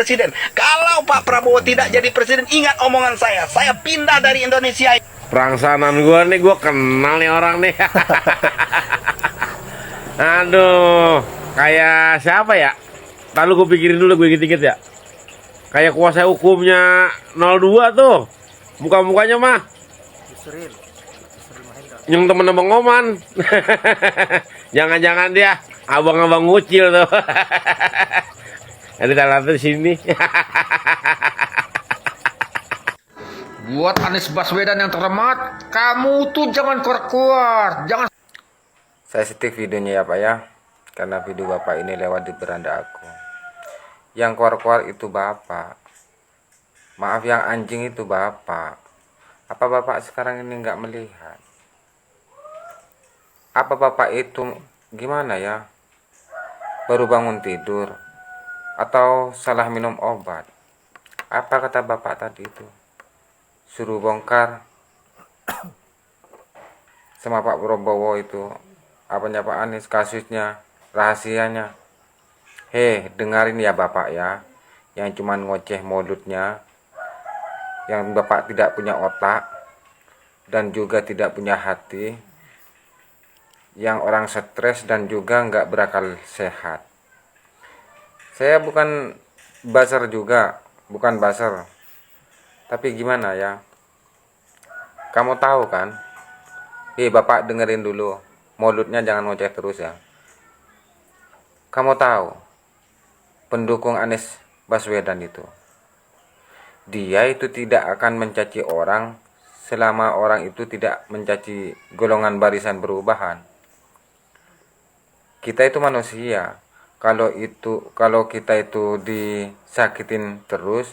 presiden. Kalau Pak Prabowo tidak jadi presiden, ingat omongan saya pindah dari Indonesia. Perangsanan gua nih, gua kenal nih orang nih. Aduh, kayak siapa ya? Lalu gue pikirin dulu, gue inget-inget ya. Kayak kuasa hukumnya 02 tuh. Muka-mukanya mah yang temen abang Oman. Jangan-jangan dia abang-abang ngucil tuh. Nanti dalam di sini. Buat Anies Baswedan yang terhormat, kamu tuh jangan keluar, jangan. Saya setik videonya ya Pak ya, karena video Bapak ini lewat di beranda aku. Yang keluar-keluar itu Bapak. Maaf, yang anjing itu Bapak. Apa Bapak sekarang ini nggak melihat? Apa Bapak itu gimana ya? Baru bangun tidur? Atau salah minum obat? Apa kata Bapak tadi itu? Suruh bongkar sama Pak Prabowo itu apanya Pak Anies, kasusnya, rahasianya. Dengarin ya Bapak ya, yang cuman ngoceh modutnya, yang Bapak tidak punya otak dan juga tidak punya hati, yang orang stres dan juga nggak berakal sehat. Saya bukan buzzer juga, bukan buzzer, tapi gimana ya, kamu tahu kan? Bapak dengerin dulu, mulutnya jangan ngoceh terus ya. Kamu tahu pendukung Anies Baswedan itu, dia itu tidak akan mencaci orang selama orang itu tidak mencaci golongan barisan perubahan. Kita itu manusia. Kalau kita itu disakitin terus,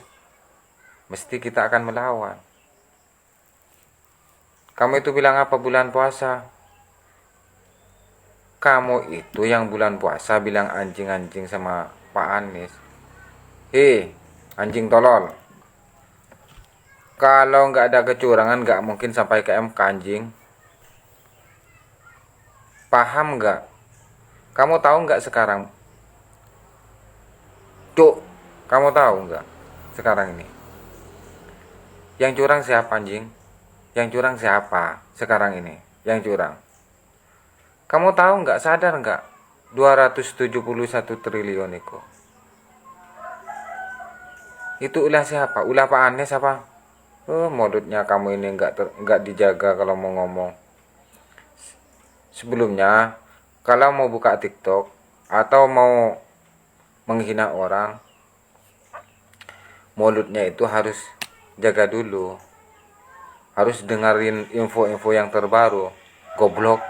mesti kita akan melawan. Kamu itu bilang apa bulan puasa? Kamu itu yang bulan puasa bilang anjing-anjing sama Pak Anies. Anjing tolol. Kalau nggak ada kecurangan nggak mungkin sampai ke MK anjing. Paham nggak? Kamu tahu nggak sekarang? Cuk, kamu tahu nggak sekarang ini? Yang curang siapa anjing? Yang curang siapa sekarang ini? Yang curang. Kamu tahu nggak, sadar nggak? 271 triliun itu ulah siapa? Ulah Pak Anies apa? Modutnya kamu ini nggak dijaga kalau mau ngomong. Sebelumnya, kalau mau buka TikTok atau mau menghina orang, mulutnya itu harus jaga dulu. Harus dengerin info-info yang terbaru. Goblok.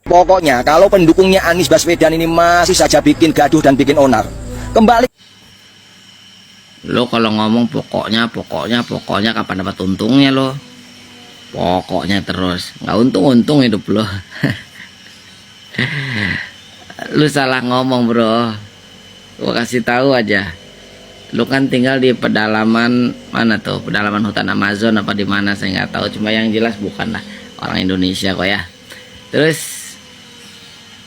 Pokoknya kalau pendukungnya Anies Baswedan ini masih saja bikin gaduh dan bikin onar, kembali. Lo kalau ngomong pokoknya kapan dapat untungnya lo? Pokoknya terus, nggak untung hidup lo. Lu salah ngomong bro. Gua kasih tahu aja. Lu kan tinggal di pedalaman mana tuh? Pedalaman hutan Amazon apa di mana saya nggak tahu. Cuma yang jelas bukanlah orang Indonesia kok ya. Terus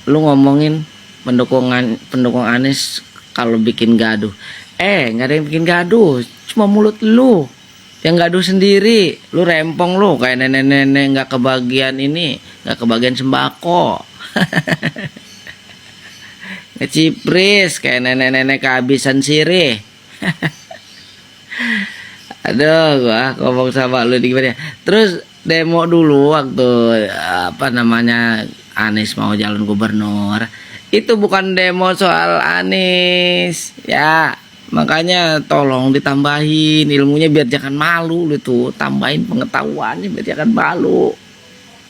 lu ngomongin pendukung Anies kalau bikin gaduh. Nggak ada yang bikin gaduh, cuma mulut lu yang gaduh sendiri. Lu rempong lu kayak nenek-nenek nggak kebagian ini, nggak kebagian sembako. Ngecipris kayak nenek-nenek kehabisan sirih. Aduh, gua ngomong sama lu di gimana. Terus demo dulu waktu apa namanya Anies mau jalan gubernur. Itu bukan demo soal Anies ya. Makanya tolong ditambahin ilmunya biar jangan malu lu tuh, tambahin pengetahuannya biar jangan malu.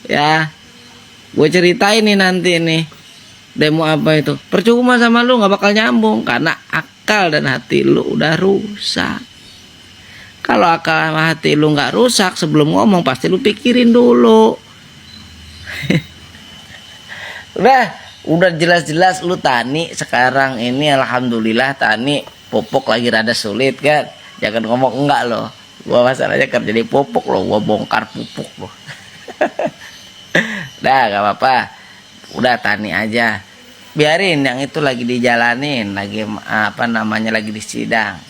Ya. Gue ceritain nih nanti nih demo apa itu. Percuma sama lu, nggak bakal nyambung karena akal dan hati lu udah rusak. Kalau akal sama hati lu nggak rusak, sebelum ngomong pasti lu pikirin dulu. Udah jelas-jelas lu Tani sekarang ini alhamdulillah Tani pupuk lagi rada sulit kan. Jangan ngomong enggak loh. Gua masalahnya kerja di pupuk loh, gua bongkar pupuk loh. Dah gak apa-apa. Udah Tani aja. biarin yang itu lagi dijalanin, lagi apa namanya, lagi di sidang.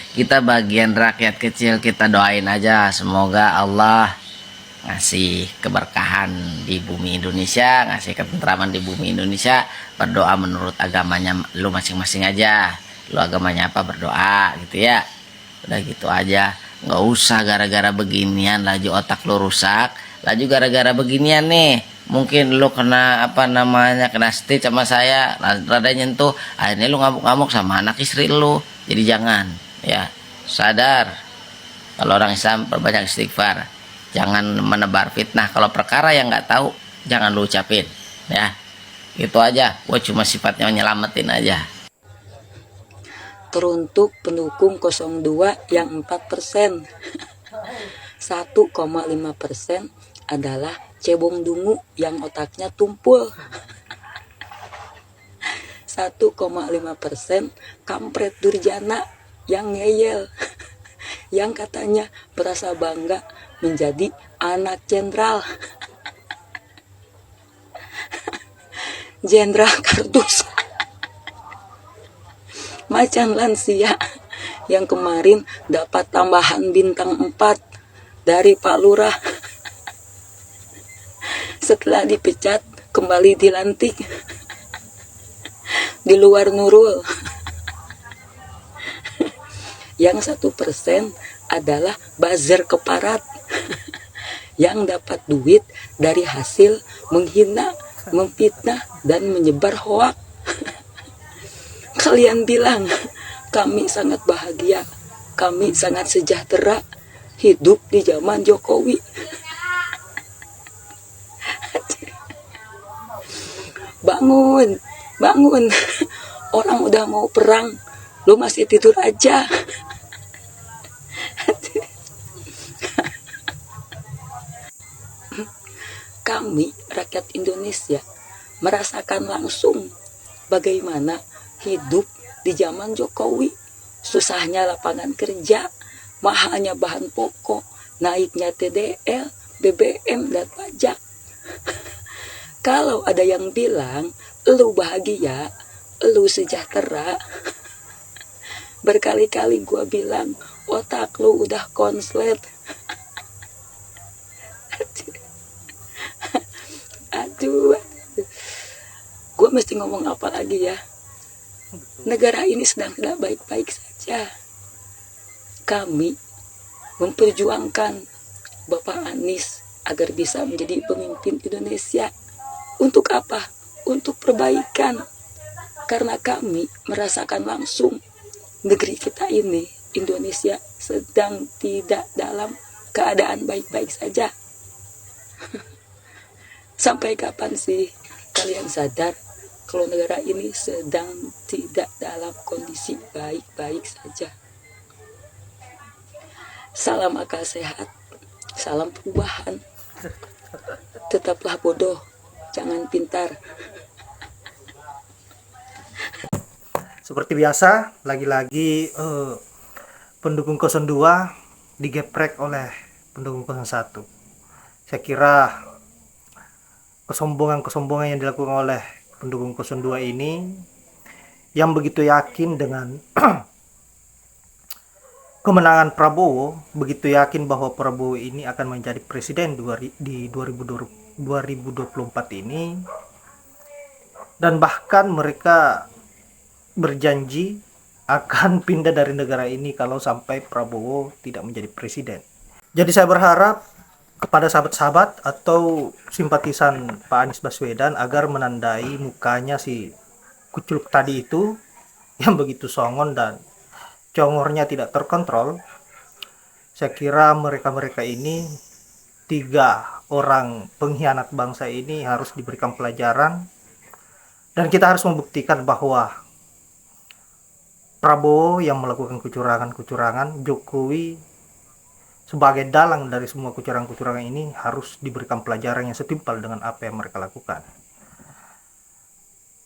Kita bagian rakyat kecil, kita doain aja semoga Allah ngasih keberkahan di bumi Indonesia, ngasih ketentraman di bumi Indonesia. Berdoa menurut agamanya lu masing-masing aja, lu agamanya apa berdoa gitu ya. Udah gitu aja, nggak usah gara-gara beginian laju otak lu rusak, laju gara-gara beginian nih mungkin lu kena apa namanya, kena stage sama saya, rada nyentuh, akhirnya lu ngamuk-ngamuk sama anak istri lu. Jadi jangan ya, sadar. Kalau orang Islam perbanyak istighfar, jangan menebar fitnah. Kalau perkara yang nggak tahu jangan lu ucapin ya. Itu aja, gue cuma sifatnya nyelamatin aja. Teruntuk pendukung 02 yang 4%, 1,5% adalah cebong dungu yang otaknya tumpul, 1,5% kampret durjana yang ngeyel, yang katanya merasa bangga menjadi anak jenderal, jenderal kardus, macan lansia yang kemarin dapat tambahan bintang 4 dari Pak Lurah setelah dipecat kembali dilantik di luar Nurul. Yang 1% adalah buzzer keparat yang dapat duit dari hasil menghina, memfitnah, dan menyebar hoak. Kalian bilang kami sangat bahagia, kami sangat sejahtera hidup di zaman Jokowi. Bangun, bangun. Orang udah mau perang, lu masih tidur aja. Kami, rakyat Indonesia, merasakan langsung bagaimana hidup di zaman Jokowi. Susahnya lapangan kerja, mahalnya bahan pokok, naiknya TDL, BBM, dan pajak. Kalau ada yang bilang lu bahagia, lu sejahtera, berkali-kali gua bilang otak lu udah konslet. Aduh, gua mesti ngomong apa lagi ya? Negara ini sedang tidak baik-baik saja. Kami memperjuangkan Bapak Anies agar bisa menjadi pemimpin Indonesia. Untuk apa? Untuk perbaikan. Karena kami merasakan langsung negeri kita ini, Indonesia, sedang tidak dalam keadaan baik-baik saja. Sampai kapan sih kalian sadar kalau negara ini sedang tidak dalam kondisi baik-baik saja? Salam akal sehat, salam perubahan. Tetaplah bodoh, jangan pintar. Seperti biasa, lagi-lagi pendukung 02 digeprek oleh pendukung 01. Saya kira kesombongan-kesombongan yang dilakukan oleh pendukung 02 ini, yang begitu yakin dengan kemenangan Prabowo, begitu yakin bahwa Prabowo ini akan menjadi presiden di 2024 ini, dan bahkan mereka berjanji akan pindah dari negara ini kalau sampai Prabowo tidak menjadi presiden. Jadi saya berharap kepada sahabat-sahabat atau simpatisan Pak Anies Baswedan agar menandai mukanya si kuculuk tadi itu yang begitu songon dan congornya tidak terkontrol. Saya kira mereka-mereka ini, 3 orang pengkhianat bangsa ini harus diberikan pelajaran, dan kita harus membuktikan bahwa Prabowo yang melakukan kecurangan-kecurangan, Jokowi sebagai dalang dari semua kecurangan-kecurangan ini harus diberikan pelajaran yang setimpal dengan apa yang mereka lakukan.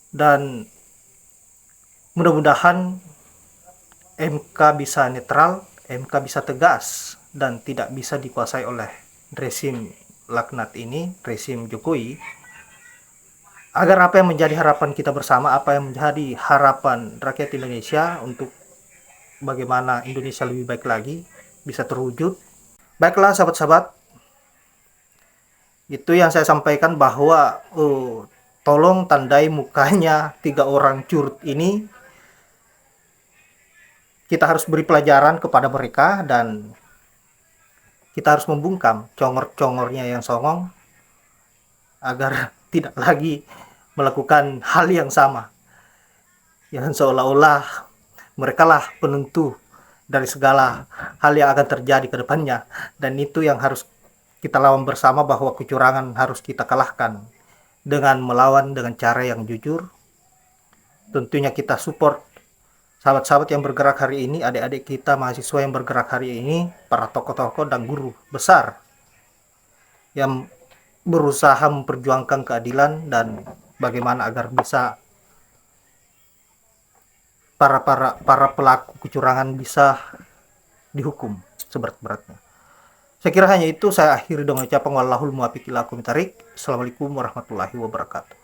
Dan mudah-mudahan MK bisa netral, MK bisa tegas, dan tidak bisa dikuasai oleh rezim laknat ini, rezim Jokowi. agar apa yang menjadi harapan kita bersama, apa yang menjadi harapan rakyat Indonesia untuk bagaimana Indonesia lebih baik lagi bisa terwujud. Baiklah sahabat-sahabat, itu yang saya sampaikan bahwa tolong tandai mukanya 3 orang curut ini. Kita harus beri pelajaran kepada mereka dan kita harus membungkam congor-congornya yang songong agar tidak lagi melakukan hal yang sama. Yang seolah-olah mereka lah penentu dari segala hal yang akan terjadi ke depannya. Dan itu yang harus kita lawan bersama, bahwa kecurangan harus kita kalahkan dengan melawan dengan cara yang jujur. Tentunya kita support sahabat-sahabat yang bergerak hari ini, adik-adik kita mahasiswa yang bergerak hari ini, para tokoh-tokoh dan guru besar yang berusaha memperjuangkan keadilan dan bagaimana agar bisa para pelaku kecurangan bisa dihukum seberat-beratnya. Saya kira hanya itu. Saya akhiri dengan ucapan wallahul muwaffiq ila aqwamit thoriq. Assalamualaikum warahmatullahi wabarakatuh.